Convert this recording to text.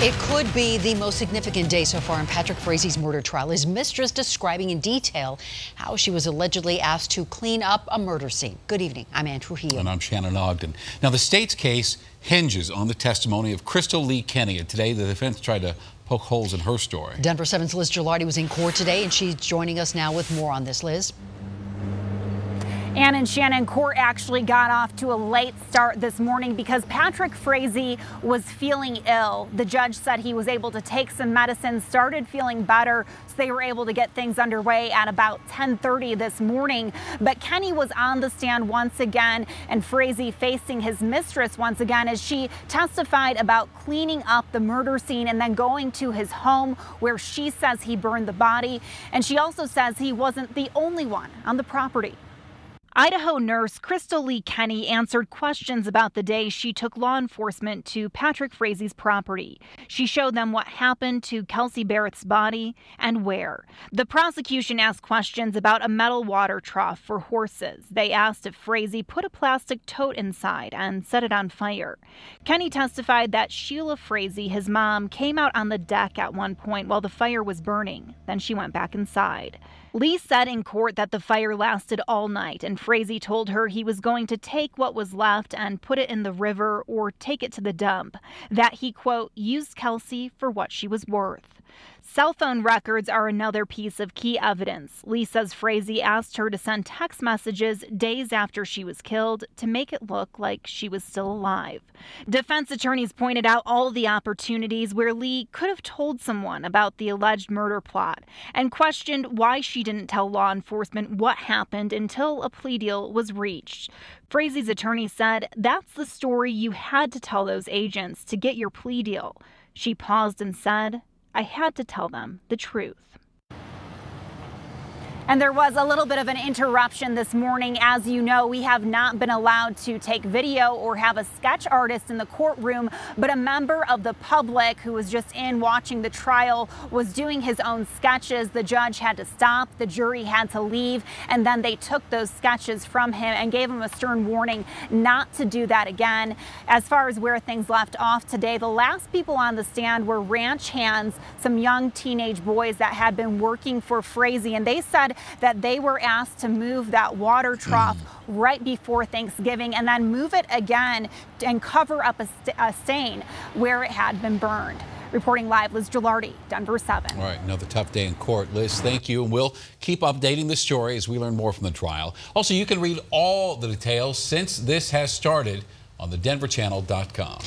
It could be the most significant day so far in Patrick Frazee's murder trial. His mistress describing in detail how she was allegedly asked to clean up a murder scene. Good evening. I'm Ann Trujillo. And I'm Shannon Ogden. Now, the state's case hinges on the testimony of Crystal Lee Kenney. And today, the defense tried to poke holes in her story. Denver 7's Liz Gilardi was in court today, and she's joining us now with more on this. Liz. Ann and Shannon, court actually got off to a late start this morning because Patrick Frazee was feeling ill. The judge said he was able to take some medicine, started feeling better, so they were able to get things underway at about 10:30 this morning. But Kenney was on the stand once again, and Frazee facing his mistress once again as she testified about cleaning up the murder scene and then going to his home where she says he burned the body. And she also says he wasn't the only one on the property. Idaho nurse Crystal Lee Kenney answered questions about the day she took law enforcement to Patrick Frazee's property. She showed them what happened to Kelsey Barrett's body and where. The prosecution asked questions about a metal water trough for horses. They asked if Frazee put a plastic tote inside and set it on fire. Kenney testified that Sheila Frazee, his mom, came out on the deck at one point while the fire was burning. Then she went back inside. Lee said in court that the fire lasted all night, and Frazee told her he was going to take what was left and put it in the river or take it to the dump, that he, quote, used Kelsey for what she was worth. Cell phone records are another piece of key evidence. Lee says Frazee asked her to send text messages days after she was killed to make it look like she was still alive. Defense attorneys pointed out all the opportunities where Lee could have told someone about the alleged murder plot and questioned why she didn't tell law enforcement what happened until a plea deal was reached. Frazee's attorney said, "That's the story you had to tell those agents to get your plea deal." She paused and said, "I had to tell them the truth." And there was a little bit of an interruption this morning. As you know, we have not been allowed to take video or have a sketch artist in the courtroom, but a member of the public who was just in watching the trial was doing his own sketches. The judge had to stop, the jury had to leave, and then they took those sketches from him and gave him a stern warning not to do that again. As far as where things left off today, the last people on the stand were ranch hands, some young teenage boys that had been working for Frazee, and they said that they were asked to move that water trough right before Thanksgiving and then move it again and cover up a stain where it had been burned. Reporting live, Liz Gilardi, Denver 7. All right, another tough day in court. Liz, thank you, and we'll keep updating the story as we learn more from the trial. Also, you can read all the details since this has started on thedenverchannel.com.